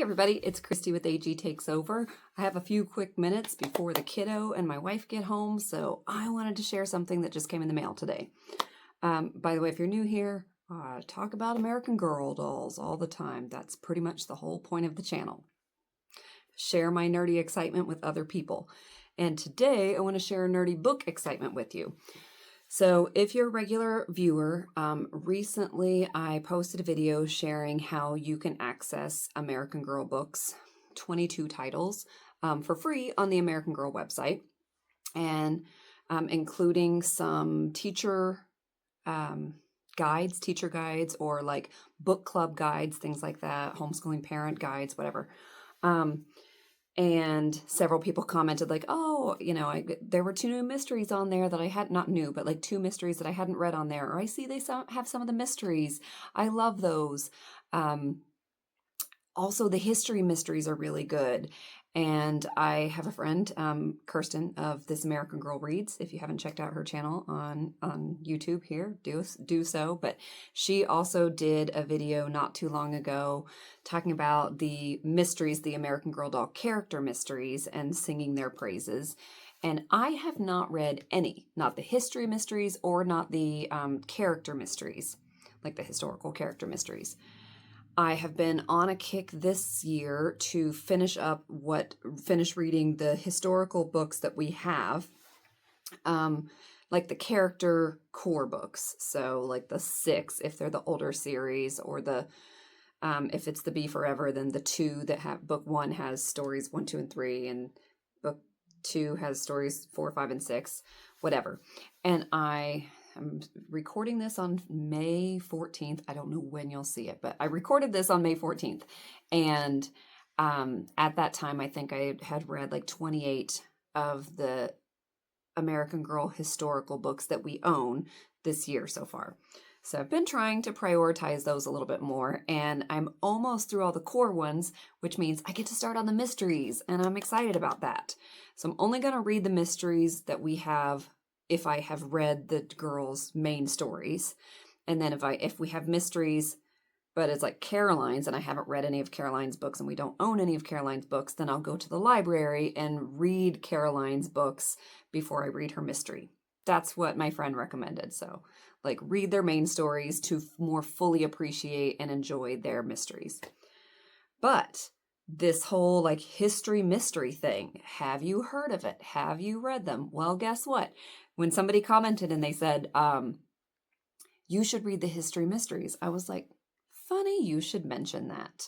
Hey everybody, it's Kristie with AG Takes Over. I have a few quick minutes before the kiddo and my wife get home, so I wanted to share something that just came in the mail today. By the way, if you're new here, I talk about American Girl dolls all the time. That's pretty much the whole point of the channel. Share my nerdy excitement with other people. And today I want to share a nerdy book excitement with you. So if you're a regular viewer, recently I posted a video sharing how you can access American Girl books, 22 titles, for free on the American Girl website, and including some teacher guides, or like book club guides, things like that, homeschooling parent guides, whatever. And several people commented like, oh, there were 2 new mysteries on there that I had, not new, but like 2 mysteries that I hadn't read on there. Or I see they have some of the mysteries. I love those. Also, the history mysteries are really good. And I have a friend, Kirsten of This American Girl Reads. If you haven't checked out her channel on YouTube here, do so. But she also did a video not too long ago talking about the mysteries, the American Girl doll character mysteries, and singing their praises. And I have not read any, not the history mysteries or not the character mysteries, like the historical character mysteries. I have been on a kick this year to finish reading the historical books that we have, like the character core books. So like the 6, if they're the older series, or the, if it's the Be Forever, then the 2 that have, book 1 has stories 1, 2, and 3, and book 2 has stories 4, 5, and 6, whatever. And I'm recording this on May 14th. I don't know when you'll see it, but I recorded this on May 14th. And at that time, I think I had read like 28 of the American Girl historical books that we own this year so far. So I've been trying to prioritize those a little bit more, and I'm almost through all the core ones, which means I get to start on the mysteries, and I'm excited about that. So I'm only going to read the mysteries that we have if I have read the girls' main stories. And then if we have mysteries, but it's like Caroline's and I haven't read any of Caroline's books and we don't own any of Caroline's books, then I'll go to the library and read Caroline's books before I read her mystery. That's what my friend recommended. So like read their main stories to more fully appreciate and enjoy their mysteries. But this whole like history mystery thing, have you heard of it? Have you read them? Well, guess what? When somebody commented and they said, you should read the history mysteries, I was like, funny you should mention that.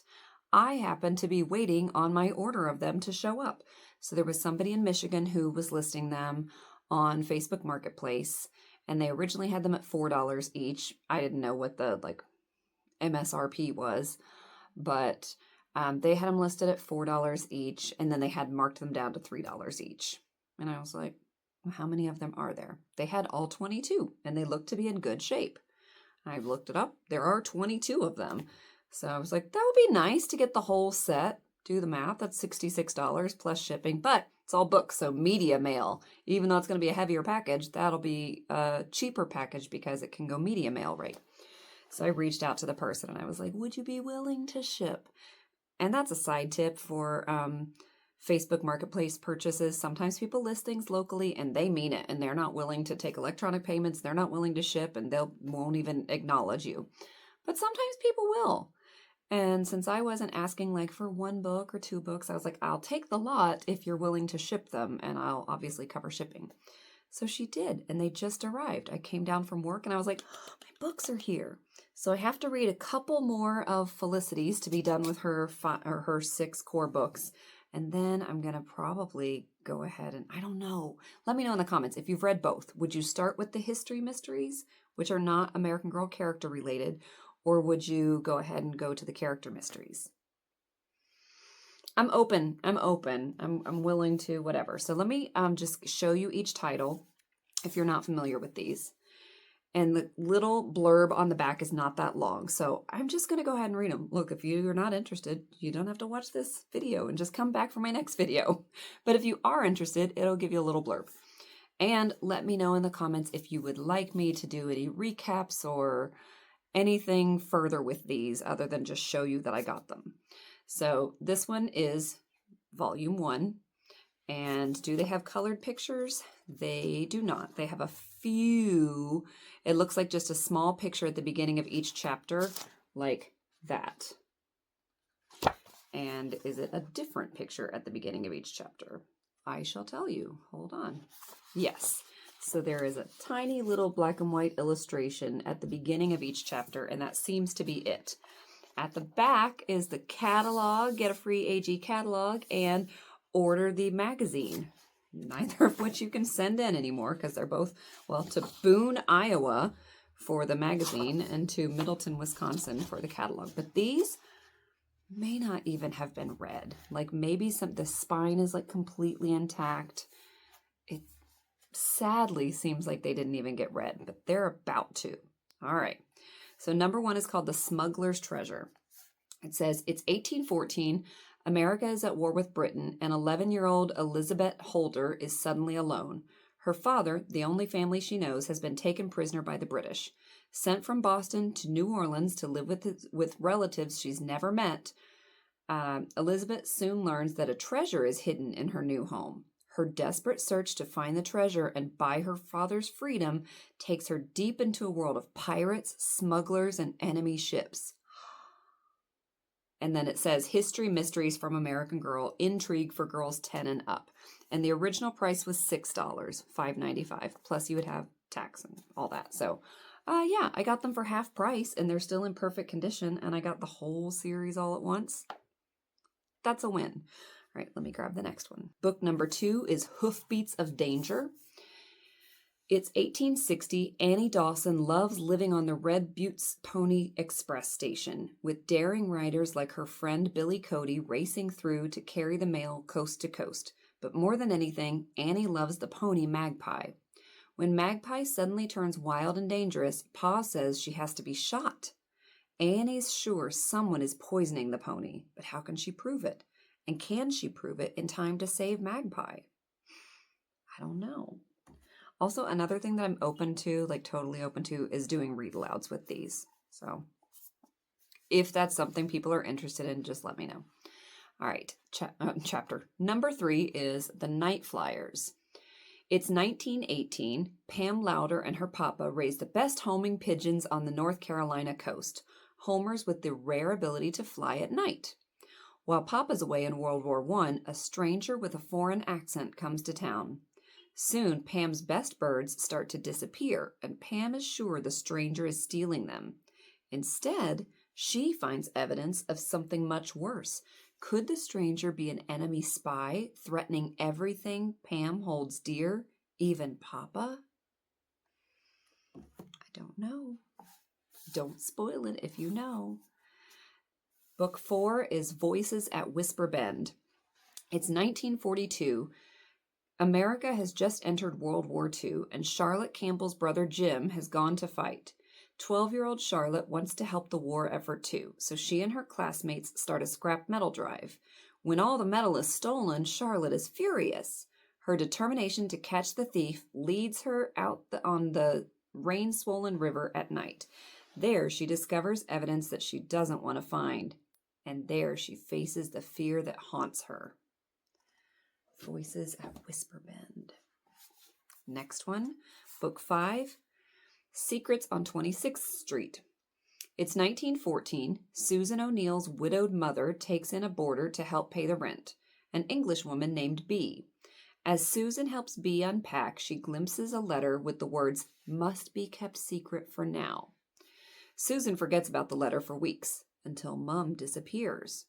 I happen to be waiting on my order of them to show up. So there was somebody in Michigan who was listing them on Facebook Marketplace, and they originally had them at $4 each. I didn't know what the like MSRP was, but they had them listed at $4 each, and then they had marked them down to $3 each. And I was like, well, how many of them are there? They had all 22, and they looked to be in good shape. I looked it up. There are 22 of them. So I was like, that would be nice to get the whole set. Do the math. That's $66 plus shipping, but it's all books, so media mail. Even though it's going to be a heavier package, that'll be a cheaper package because it can go media mail rate. So I reached out to the person and I was like, would you be willing to ship? And that's a side tip for Facebook Marketplace purchases. Sometimes people list things locally and they mean it, and they're not willing to take electronic payments. They're not willing to ship, and won't even acknowledge you. But sometimes people will. And since I wasn't asking like for 1 book or 2 books, I was like, I'll take the lot if you're willing to ship them, and I'll obviously cover shipping. So she did, and they just arrived. I came down from work and I was like, oh, my books are here. So I have to read a couple more of Felicity's to be done with her 6 core books. And then I'm going to probably go ahead and, I don't know. Let me know in the comments if you've read both. Would you start with the history mysteries, which are not American Girl character related, or would you go ahead and go to the character mysteries? I'm open. I'm willing to whatever. So let me just show you each title if you're not familiar with these. And the little blurb on the back is not that long. So I'm just going to go ahead and read them. Look, if you're not interested, you don't have to watch this video and just come back for my next video. But if you are interested, it'll give you a little blurb. And let me know in the comments if you would like me to do any recaps or anything further with these other than just show you that I got them. So this one is volume 1. And do they have colored pictures? They do not. They have a few. It looks like just a small picture at the beginning of each chapter, like that. And is it a different picture at the beginning of each chapter? I shall tell you. Hold on. Yes. So there is a tiny little black and white illustration at the beginning of each chapter, and that seems to be it. At the back is the catalog, get a free AG catalog, and order the magazine. Neither of which you can send in anymore because they're both, well, to Boone, Iowa for the magazine and to Middleton, Wisconsin for the catalog. But these may not even have been read. Like maybe the spine is like completely intact. It sadly seems like they didn't even get read, but they're about to. All right. So number 1 is called The Smuggler's Treasure. It says, it's 1814. America is at war with Britain, and 11-year-old Elizabeth Holder is suddenly alone. Her father, the only family she knows, has been taken prisoner by the British. Sent from Boston to New Orleans to live with relatives she's never met, Elizabeth soon learns that a treasure is hidden in her new home. Her desperate search to find the treasure and buy her father's freedom takes her deep into a world of pirates, smugglers, and enemy ships. And then it says, History Mysteries from American Girl, Intrigue for Girls 10 and Up. And the original price was $6, $5.95. Plus you would have tax and all that. So, yeah, I got them for half price, and they're still in perfect condition, and I got the whole series all at once. That's a win. All right, let me grab the next one. Book number 2 is Hoofbeats of Danger. It's 1860. Annie Dawson loves living on the Red Buttes Pony Express station, with daring riders like her friend Billy Cody racing through to carry the mail coast to coast. But more than anything, Annie loves the pony Magpie. When Magpie suddenly turns wild and dangerous, Pa says she has to be shot. Annie's sure someone is poisoning the pony, but how can she prove it? And can she prove it in time to save Magpie? I don't know. Also, another thing that I'm open to, like totally open to, is doing read alouds with these. So if that's something people are interested in, just let me know. All right, chapter number 3 is The Night Flyers. It's 1918. Pam Lowder and her papa raised the best homing pigeons on the North Carolina coast, homers with the rare ability to fly at night. While Papa's away in World War I, a stranger with a foreign accent comes to town. Soon, Pam's best birds start to disappear, and Pam is sure the stranger is stealing them. Instead, she finds evidence of something much worse. Could the stranger be an enemy spy threatening everything Pam holds dear, even Papa? I don't know. Don't spoil it if you know. Book 4 is Voices at Whisper Bend. It's 1942. America has just entered World War II, and Charlotte Campbell's brother Jim has gone to fight. 12-year-old Charlotte wants to help the war effort too, so she and her classmates start a scrap metal drive. When all the metal is stolen, Charlotte is furious. Her determination to catch the thief leads her out on the rain-swollen river at night. There, she discovers evidence that she doesn't want to find, and there she faces the fear that haunts her. Voices at Whisper Bend. Next one, Book 5, Secrets on 26th Street. It's 1914. Susan O'Neill's widowed mother takes in a boarder to help pay the rent, an Englishwoman named Bee. As Susan helps Bee unpack, she glimpses a letter with the words, "Must be kept secret for now." Susan forgets about the letter for weeks, until Mum disappears.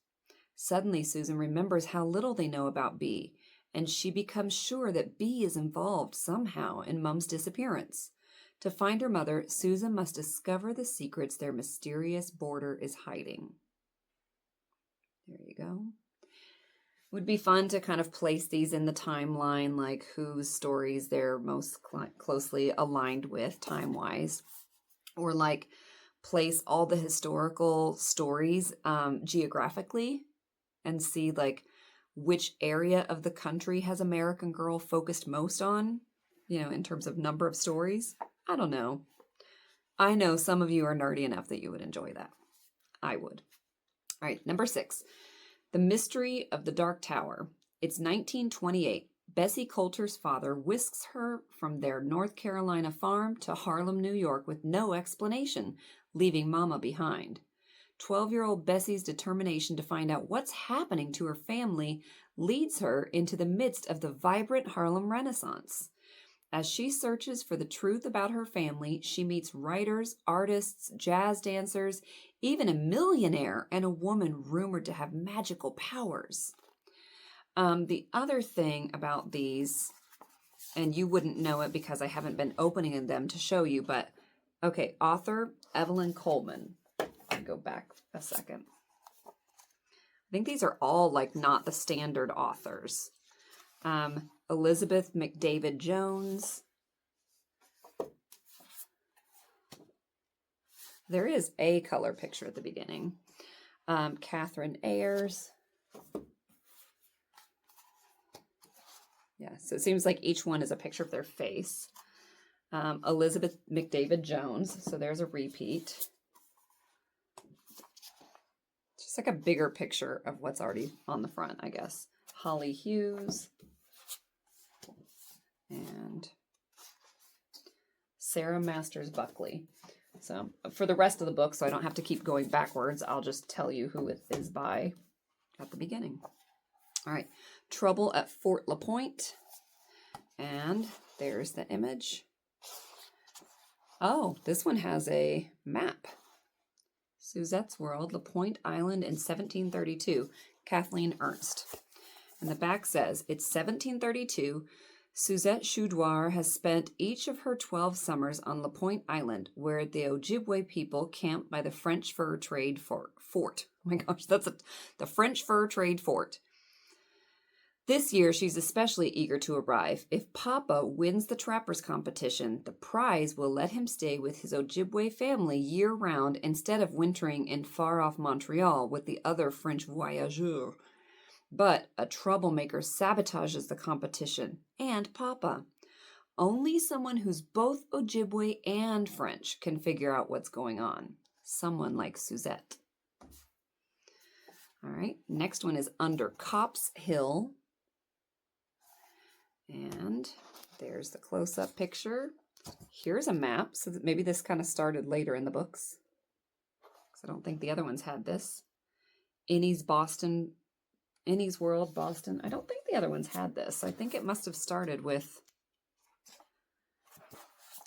Suddenly, Susan remembers how little they know about Bee, and she becomes sure that Bee is involved somehow in Mum's disappearance. To find her mother, Susan must discover the secrets their mysterious boarder is hiding. There you go. Would be fun to kind of place these in the timeline, like whose stories they're most closely aligned with time-wise, or like place all the historical stories geographically and see like which area of the country has American Girl focused most on, in terms of number of stories. I don't know. I know some of you are nerdy enough that you would enjoy that. I would. All right, number 6. The Mystery of the Dark Tower. It's 1928. Bessie Coulter's father whisks her from their North Carolina farm to Harlem, New York with no explanation, leaving Mama behind. 12-year-old Bessie's determination to find out what's happening to her family leads her into the midst of the vibrant Harlem Renaissance. As she searches for the truth about her family, she meets writers, artists, jazz dancers, even a millionaire and a woman rumored to have magical powers. The other thing about these, and you wouldn't know it because I haven't been opening them to show you, but okay, author Evelyn Coleman. I'll go back a second. I think these are all like not the standard authors. Elizabeth McDavid Jones. There is a color picture at the beginning. Catherine Ayers. Yeah, so it seems like each one is a picture of their face. Elizabeth McDavid Jones. So there's a repeat. Just like a bigger picture of what's already on the front, I guess. Holly Hughes. And Sarah Masters Buckley. So for the rest of the book, so I don't have to keep going backwards, I'll just tell you who it is by at the beginning. All right, Trouble at Fort LaPointe. And there's the image. Oh, this one has a map. Suzette's World, LaPointe Island in 1732, Kathleen Ernst. And the back says, it's 1732. Suzette Choudoir has spent each of her 12 summers on LaPointe Island, where the Ojibwe people camped by the French fur trade fort. Oh my gosh, the French fur trade fort. This year, she's especially eager to arrive. If Papa wins the trappers competition, the prize will let him stay with his Ojibwe family year-round instead of wintering in far-off Montreal with the other French voyageurs. But a troublemaker sabotages the competition and Papa. Only someone who's both Ojibwe and French can figure out what's going on. Someone like Suzette. All right, next one is Under Copp's Hill. And there's the close-up picture. Here's a map, so that maybe this kind of started later in the books. Because I don't think the other ones had this. Innie's World, Boston. I don't think the other ones had this. I think it must have started with...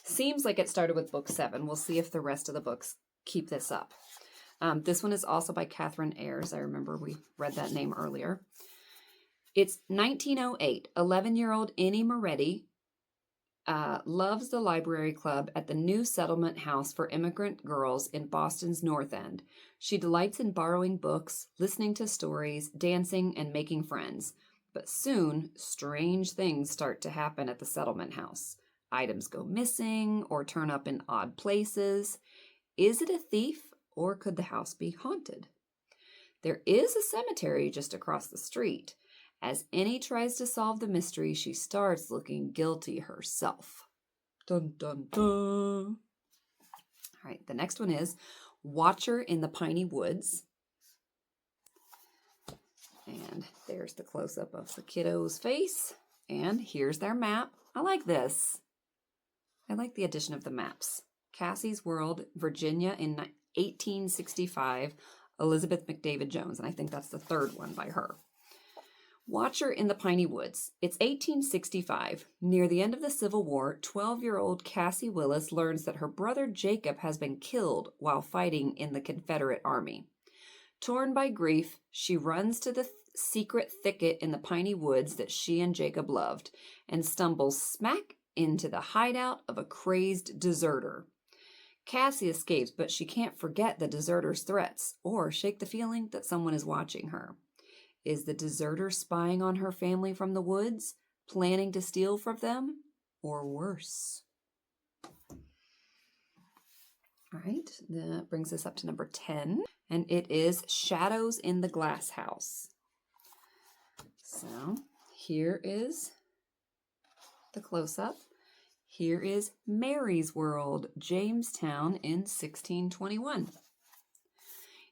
Seems like it started with book 7. We'll see if the rest of the books keep this up. This one is also by Catherine Ayers. I remember we read that name earlier. It's 1908. 11-year-old Innie Moretti loves the library club at the new settlement house for immigrant girls in Boston's North End. She delights in borrowing books, listening to stories, dancing, and making friends. But soon, strange things start to happen at the settlement house. Items go missing or turn up in odd places. Is it a thief, or could the house be haunted? There is a cemetery just across the street. As Innie tries to solve the mystery, she starts looking guilty herself. Dun, dun, dun. All right, the next one is Watcher in the Piney Woods. And there's the close-up of the kiddo's face. And here's their map. I like this. I like the addition of the maps. Cassie's World, Virginia in 1865, Elizabeth McDavid Jones. And I think that's the third one by her. Watcher in the Piney Woods. It's 1865. Near the end of the Civil War, 12-year-old Cassie Willis learns that her brother Jacob has been killed while fighting in the Confederate Army. Torn by grief, she runs to the secret thicket in the piney woods that she and Jacob loved and stumbles smack into the hideout of a crazed deserter. Cassie escapes, but she can't forget the deserter's threats or shake the feeling that someone is watching her. Is the deserter spying on her family from the woods, planning to steal from them, or worse? All right, that brings us up to number 10, and it is Shadows in the Glass House. So here is the close-up. Here is Mary's World, Jamestown in 1621.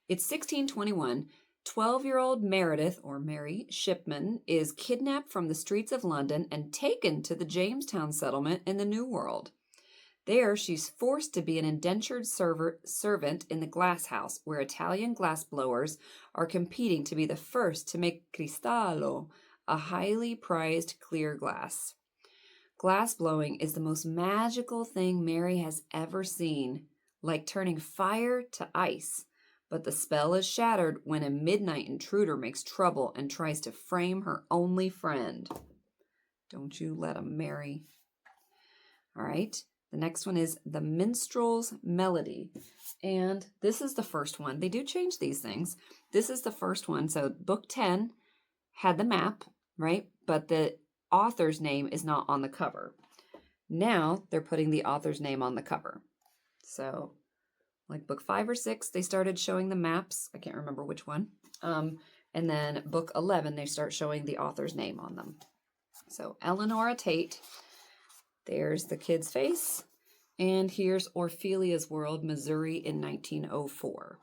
It's 1621. 12-year-old Meredith, or Mary Shipman, is kidnapped from the streets of London and taken to the Jamestown settlement in the New World. There, she's forced to be an indentured servant in the glass house, where Italian glassblowers are competing to be the first to make cristallo, a highly prized clear glass. Glass blowing is the most magical thing Mary has ever seen, like turning fire to ice. But the spell is shattered when a midnight intruder makes trouble and tries to frame her only friend. Don't you let him, Mary. All right. The next one is The Minstrel's Melody. And this is the first one. They do change these things. This is the first one. So book 10 had the map, right? But the author's name is not on the cover. Now they're putting the author's name on the cover. So like book 5 or 6, they started showing the maps. I can't remember which one. And then book 11, they start showing the author's name on them. So Eleanora Tate. There's the kid's face. And here's Orphelia's World, Missouri in 1904.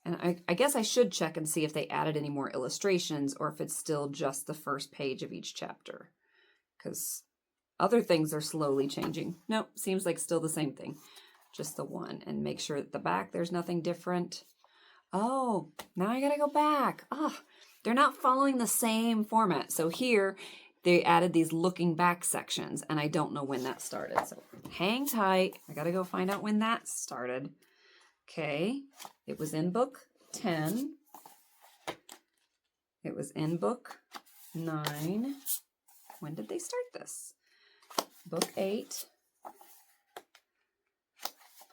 And I guess I should check and see if they added any more illustrations or if it's still just the first page of each chapter. Because other things are slowly changing. Nope, seems like still the same thing. Just the one. And make sure at the back there's nothing different. Oh, now I gotta go back. They're not following the same format. So here, they added these looking back sections, and I don't know when that started. So hang tight. I got to go find out when that started. Okay. It was in book 10. It was in book 9. When did they start this? Book 8.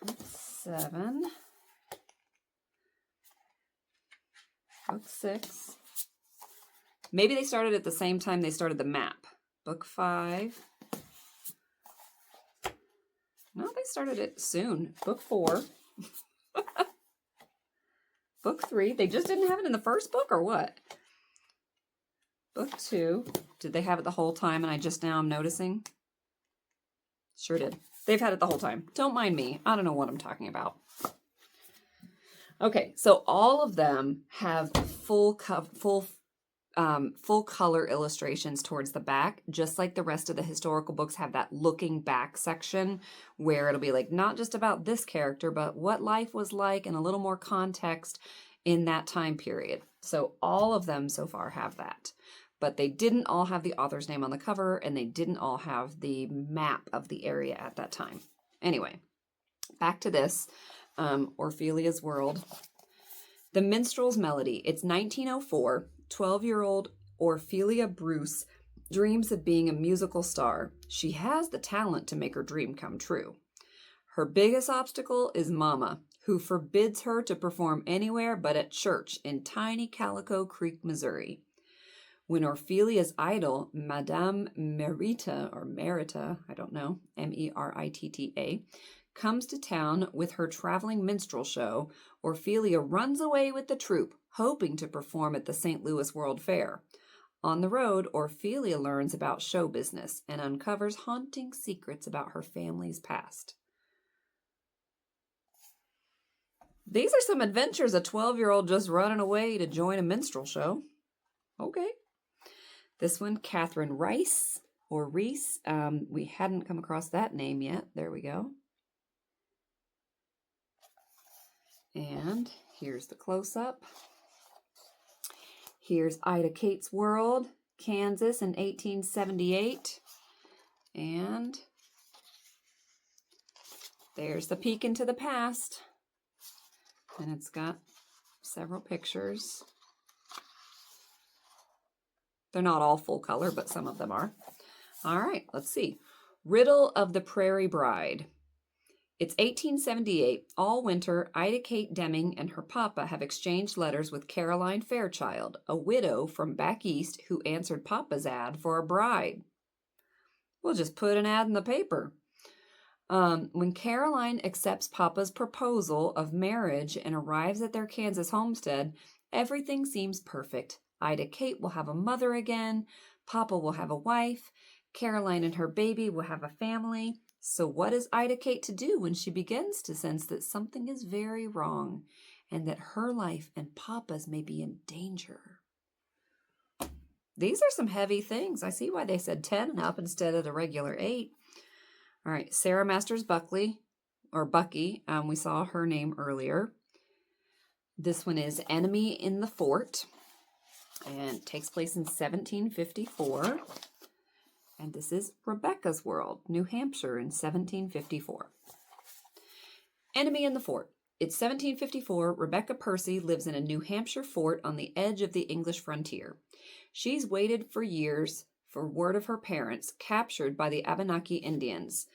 Book 7. Book 6. Maybe they started at the same time they started the map. Book 5. No, they started it soon. Book 4. Book 3. They just didn't have it in the first book or what? Book 2. Did they have it the whole time and I just now am noticing? Sure did. They've had it the whole time. Don't mind me. I don't know what I'm talking about. Okay, so all of them have full color illustrations towards the back, just like the rest of the historical books have that looking back section where it'll be like not just about this character, but what life was like and a little more context in that time period. So all of them so far have that, but they didn't all have the author's name on the cover and they didn't all have the map of the area at that time. Anyway, back to this, Orphelia's World. The Minstrel's Melody. It's 1904. 12-year-old Orphelia Bruce dreams of being a musical star. She has the talent to make her dream come true. Her biggest obstacle is Mama, who forbids her to perform anywhere but at church in tiny Calico Creek, Missouri. When Orphelia's idol, Madame Merita, or Merita, I don't know, Meritta, comes to town with her traveling minstrel show, Orphelia runs away with the troupe, hoping to perform at the St. Louis World Fair. On the road, Orphelia learns about show business and uncovers haunting secrets about her family's past. These are some adventures, a 12-year-old just running away to join a minstrel show. Okay. This one, Catherine Rice, or Reese. We hadn't come across that name yet. There we go. And here's the close-up. Here's Ida Kate's World, Kansas in 1878. And there's the peek into the past. And it's got several pictures. They're not all full color, but some of them are. All right, let's see. Riddle of the Prairie Bride. It's 1878. All winter, Ida Kate Deming and her papa have exchanged letters with Caroline Fairchild, a widow from back east who answered papa's ad for a bride. We'll just put an ad in the paper. When Caroline accepts papa's proposal of marriage and arrives at their Kansas homestead, everything seems perfect. Ida Kate will have a mother again. Papa will have a wife. Caroline and her baby will have a family. So what is Ida Kate to do when she begins to sense that something is very wrong? and that her life and Papa's may be in danger. These are some heavy things. I see why they said 10 and up instead of the regular 8. All right, Sarah Masters Buckley, or Bucky. We saw her name earlier. This one is Enemy in the Fort, and takes place in 1754. And this is Rebecca's World, New Hampshire in 1754. Enemy in the Fort. It's 1754. Rebecca Percy lives in a New Hampshire fort on the edge of the English frontier. She's waited for years for word of her parents, captured by the Abenaki Indians.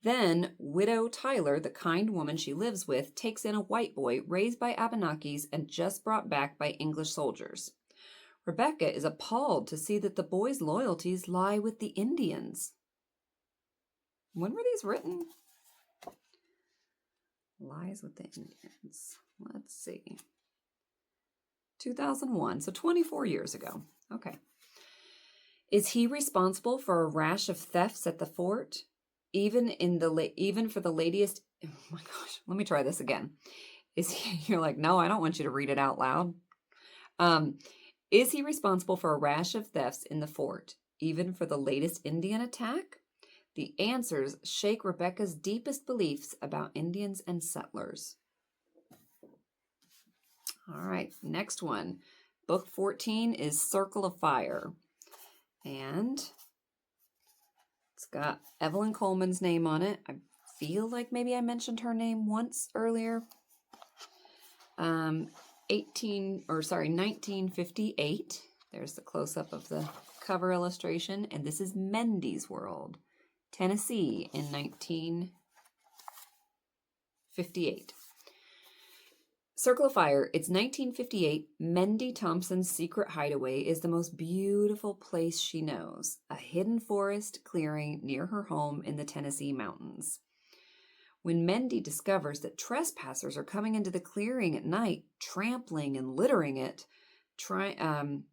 Then, Widow Tyler, the kind woman she lives with, takes in a white boy raised by Abenakis and just brought back by English soldiers. Rebecca is appalled to see that the boy's loyalties lie with the Indians. When were these written? Lies with the Indians. Let's see. 2001, so 24 years ago. Okay. Is he responsible for a rash of thefts at the fort? Even for the latest... Oh my gosh, let me try this again. You're like, no, I don't want you to read it out loud. Is he responsible for a rash of thefts in the fort, even for the latest Indian attack? The answers shake Rebecca's deepest beliefs about Indians and settlers. All right, next one. Book 14 is Circle of Fire. And it's got Evelyn Coleman's name on it. I feel like maybe I mentioned her name once earlier. 1958. There's the close-up of the cover illustration. And this is Mendy's World, Tennessee in 1958. Circle of Fire. It's 1958. Mendy Thompson's secret hideaway is the most beautiful place she knows. A hidden forest clearing near her home in the Tennessee mountains. When Mendy discovers that trespassers are coming into the clearing at night, trampling and littering it,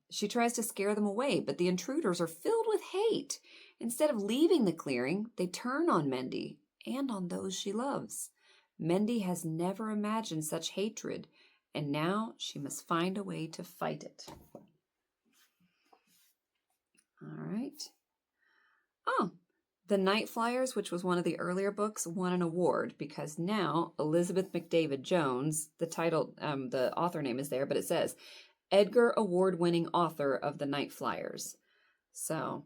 she tries to scare them away, but the intruders are filled with hate. Instead of leaving the clearing, they turn on Mendy and on those she loves. Mendy has never imagined such hatred, and now she must find a way to fight it. All right. Oh, The Night Flyers, which was one of the earlier books, won an award because now Elizabeth McDavid Jones, the title, the author name is there, but it says Edgar Award-winning author of The Night Flyers. So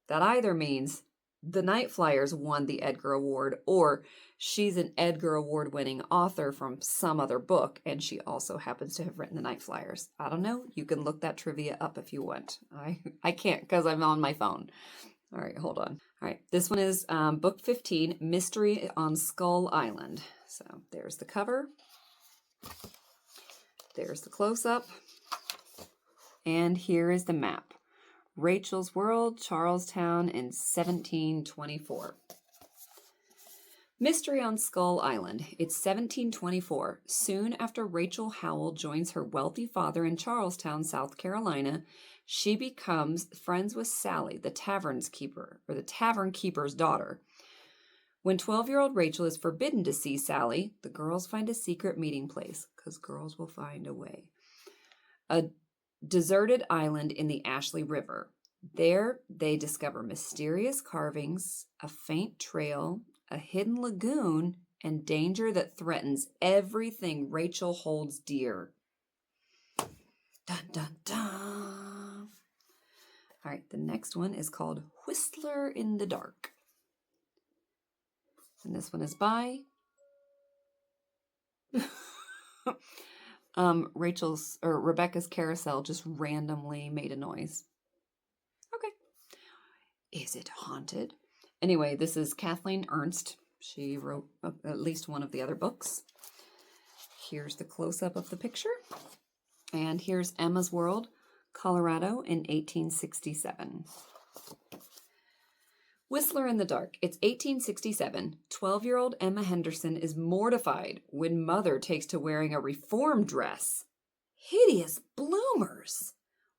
that either means The Night Flyers won the Edgar Award, or she's an Edgar Award-winning author from some other book, and she also happens to have written The Night Flyers. I don't know. You can look that trivia up if you want. I can't because I'm on my phone. All right, hold on. All right, this one is Book 15, Mystery on Skull Island. So there's the cover. There's the close-up. And here is the map. Rachel's World, Charlestown in 1724. Mystery on Skull Island. It's 1724. Soon after Rachel Howell joins her wealthy father in Charlestown, South Carolina, she becomes friends with Sally, the tavern keeper's daughter. When 12-year-old Rachel is forbidden to see Sally, the girls find a secret meeting place, because girls will find a way. A deserted island in the Ashley River. There, they discover mysterious carvings, a faint trail, a hidden lagoon, and danger that threatens everything Rachel holds dear. Dun, dun, dun. All right, the next one is called Whistler in the Dark. And this one is by Rebecca's carousel just randomly made a noise. Okay. Is it haunted? Anyway, this is Kathleen Ernst. She wrote at least one of the other books. Here's the close-up of the picture. And here's Emma's World, Colorado in 1867. Whistler in the Dark. It's 1867. 12-year-old Emma Henderson is mortified when Mother takes to wearing a reform dress. Hideous bloomers!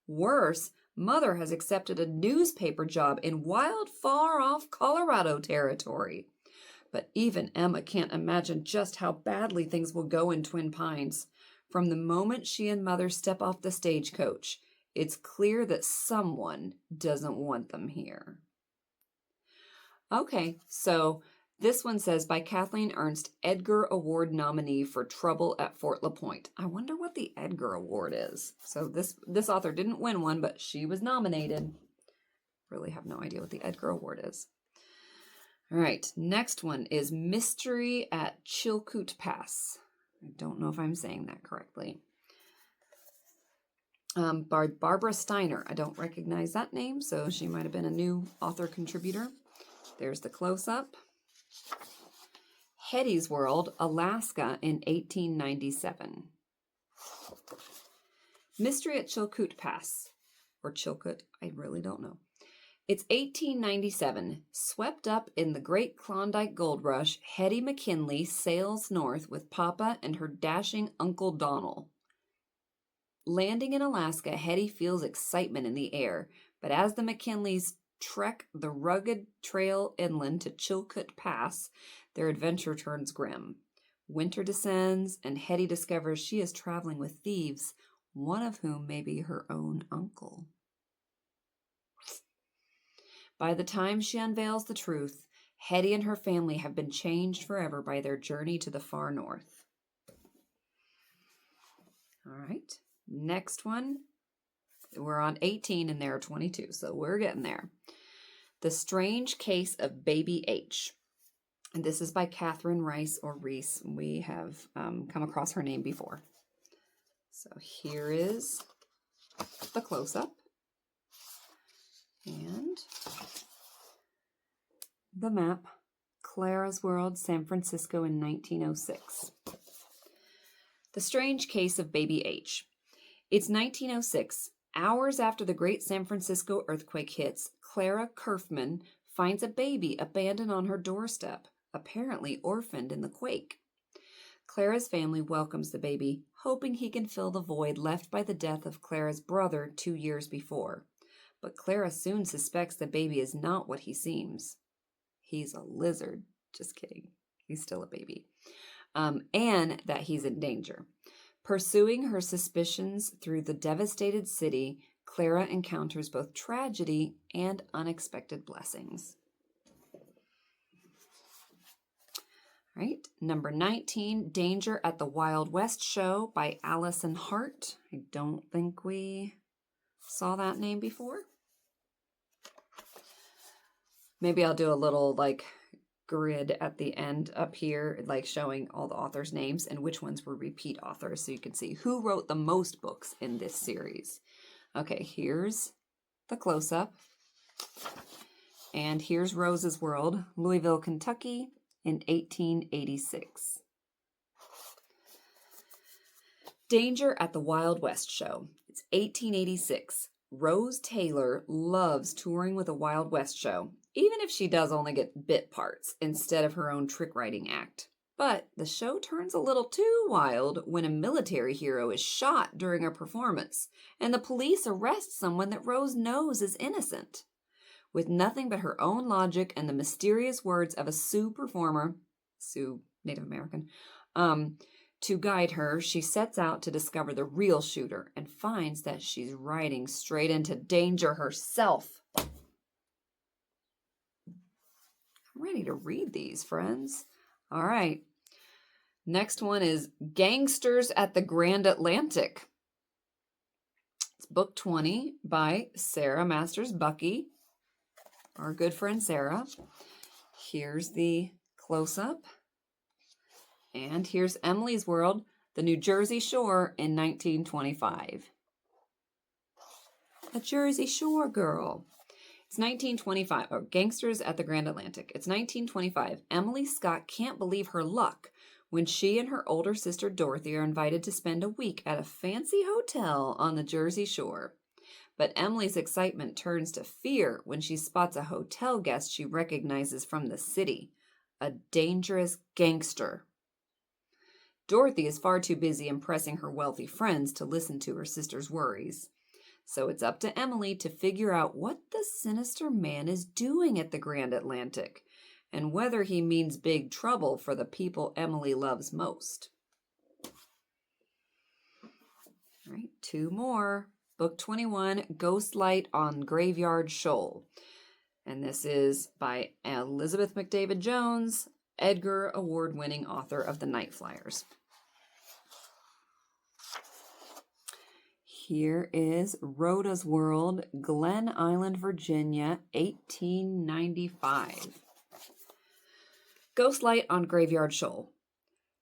Worse, Mother has accepted a newspaper job in wild, far-off Colorado territory. But even Emma can't imagine just how badly things will go in Twin Pines. From the moment she and Mother step off the stagecoach, it's clear that someone doesn't want them here. Okay, so this one says by Kathleen Ernst, Edgar Award nominee for Trouble at Fort LaPointe. I wonder what the Edgar Award is. So this author didn't win one, but she was nominated. Really have no idea what the Edgar Award is. All right, next one is Mystery at Chilkoot Pass. I don't know if I'm saying that correctly. Barbara Steiner. I don't recognize that name, so she might have been a new author contributor. There's the close-up. Hetty's World, Alaska in 1897. Mystery at Chilkoot Pass. Or Chilkoot, I really don't know. It's 1897. Swept up in the Great Klondike Gold Rush, Hetty McKinley sails north with Papa and her dashing Uncle Donald. Landing in Alaska, Hetty feels excitement in the air, but as the McKinleys trek the rugged trail inland to Chilkoot Pass, their adventure turns grim. Winter descends, and Hetty discovers she is traveling with thieves, one of whom may be her own uncle. By the time she unveils the truth, Hetty and her family have been changed forever by their journey to the far north. All right, next one. We're on 18 and there are 22, so we're getting there. The Strange Case of Baby H. And this is by Catherine Rice or Reese. We have come across her name before. So here is the close-up. And the map, Clara's World, San Francisco in 1906. The Strange Case of Baby H. It's 1906. Hours after the Great San Francisco earthquake hits, Clara Kerfman finds a baby abandoned on her doorstep, apparently orphaned in the quake. Clara's family welcomes the baby, hoping he can fill the void left by the death of Clara's brother 2 years before. But Clara soon suspects the baby is not what he seems. He's a lizard. Just kidding. He's still a baby. And that he's in danger. Pursuing her suspicions through the devastated city, Clara encounters both tragedy and unexpected blessings. All right, number 19, Danger at the Wild West Show by Allison Hart. I don't think we saw that name before. Maybe I'll do a little grid at the end up here, showing all the authors' names and which ones were repeat authors so you can see who wrote the most books in this series. Okay, here's the close-up. And here's Rose's World, Louisville, Kentucky in 1886. Danger at the Wild West Show. It's 1886. Rose Taylor loves touring with a Wild West show, even if she does only get bit parts instead of her own trick writing act. But the show turns a little too wild when a military hero is shot during a performance, and the police arrest someone that Rose knows is innocent. With nothing but her own logic and the mysterious words of a Sioux performer, Sioux, Native American, to guide her, she sets out to discover the real shooter and finds that she's riding straight into danger herself. I'm ready to read these, friends. All right. Next one is Gangsters at the Grand Atlantic. It's book 20 by Sarah Masters Bucky, our good friend Sarah. Here's the close-up. And here's Emily's World, the New Jersey Shore in 1925. A Jersey Shore girl. It's 1925, Gangsters at the Grand Atlantic. It's 1925. Emily Scott can't believe her luck when she and her older sister Dorothy are invited to spend a week at a fancy hotel on the Jersey Shore. But Emily's excitement turns to fear when she spots a hotel guest she recognizes from the city, a dangerous gangster. Dorothy is far too busy impressing her wealthy friends to listen to her sister's worries. So it's up to Emily to figure out what the sinister man is doing at the Grand Atlantic and whether he means big trouble for the people Emily loves most. All right, 2 more. Book 21, Ghostlight on Graveyard Shoal. And this is by Elizabeth McDavid Jones, Edgar Award-winning author of The Night Flyers. Here is Rhoda's World, Glen Island, Virginia, 1895. Ghostlight on Graveyard Shoal.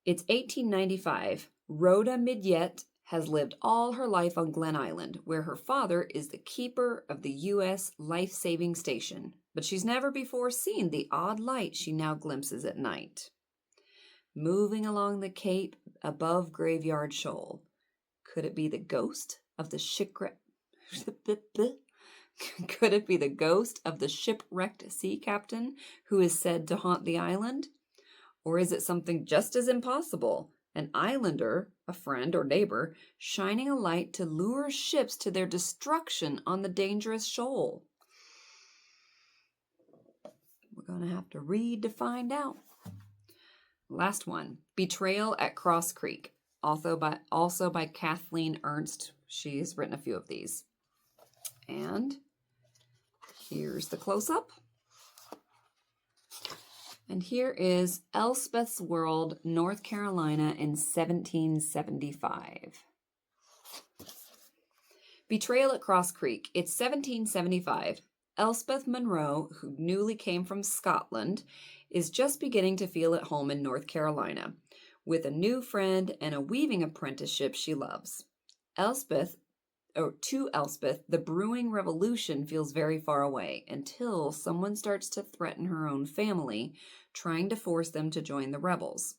It's 1895. Rhoda Midyett has lived all her life on Glen Island, where her father is the keeper of the U.S. life-saving station, but she's never before seen the odd light she now glimpses at night. Moving along the cape above Graveyard Shoal. Could it be the ghost of the shipwreck? Could it be the ghost of the shipwrecked sea captain who is said to haunt the island? Or is it something just as impossible? An islander, a friend or neighbor, shining a light to lure ships to their destruction on the dangerous shoal. We're going to have to read to find out. Last one, Betrayal at Cross Creek, also by Kathleen Ernst. She's written a few of these. And here's the close-up. And here is Elspeth's World, North Carolina in 1775. Betrayal at Cross Creek. It's 1775. Elspeth Monroe, who newly came from Scotland, is just beginning to feel at home in North Carolina, with a new friend and a weaving apprenticeship she loves. To Elspeth, the brewing revolution feels very far away until someone starts to threaten her own family, trying to force them to join the rebels.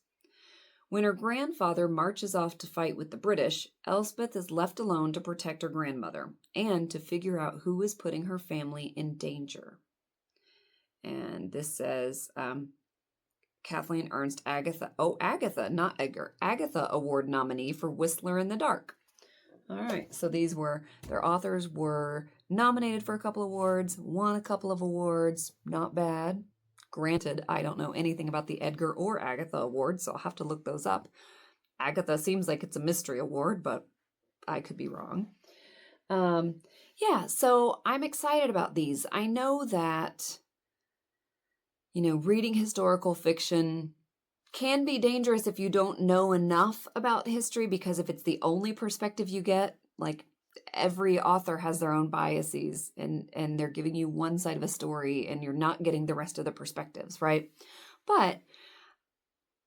When her grandfather marches off to fight with the British, Elspeth is left alone to protect her grandmother and to figure out who is putting her family in danger. And this says Kathleen Ernst, Agatha, not Edgar, Agatha Award nominee for Whistler in the Dark. All right, so their authors were nominated for a couple awards, won a couple of awards, not bad. Granted, I don't know anything about the Edgar or Agatha Awards, so I'll have to look those up. Agatha seems like it's a mystery award, but I could be wrong. So I'm excited about these. I know that, reading historical fiction can be dangerous if you don't know enough about history, because if it's the only perspective you get, like every author has their own biases and they're giving you one side of a story and you're not getting the rest of the perspectives, right? But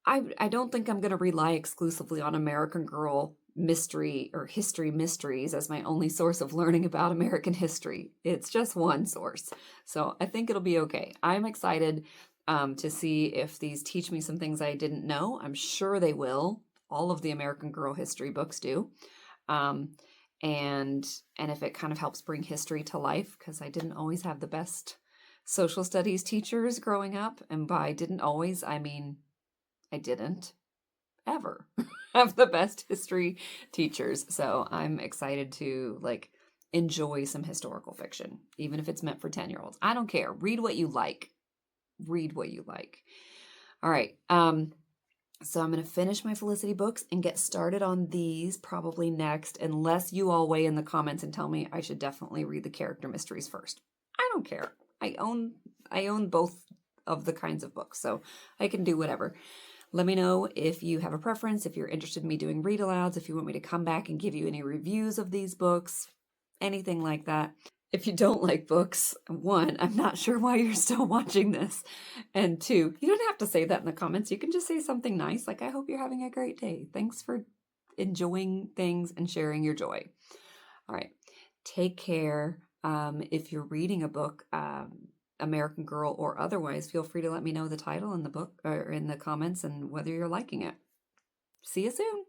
I don't think I'm going to rely exclusively on American Girl mystery or history mysteries as my only source of learning about American history. It's just one source. So I think it'll be okay. I'm excited to see if these teach me some things I didn't know. I'm sure they will. All of the American Girl history books do. And if it kind of helps bring history to life, because I didn't always have the best social studies teachers growing up. And by didn't always, I mean, I didn't ever have the best history teachers. So I'm excited to enjoy some historical fiction, even if it's meant for 10-year-olds. I don't care. Read what you like. All right. So I'm going to finish my Felicity books and get started on these probably next, unless you all weigh in the comments and tell me I should definitely read the character mysteries first. I don't care. I own both of the kinds of books, so I can do whatever. Let me know if you have a preference, if you're interested in me doing read alouds, if you want me to come back and give you any reviews of these books, anything like that. If you don't like books, 1, I'm not sure why you're still watching this. And 2, you don't have to say that in the comments. You can just say something nice, like, I hope you're having a great day. Thanks for enjoying things and sharing your joy. All right. Take care. If you're reading a book, American Girl or otherwise, feel free to let me know the title in the book or in the comments and whether you're liking it. See you soon.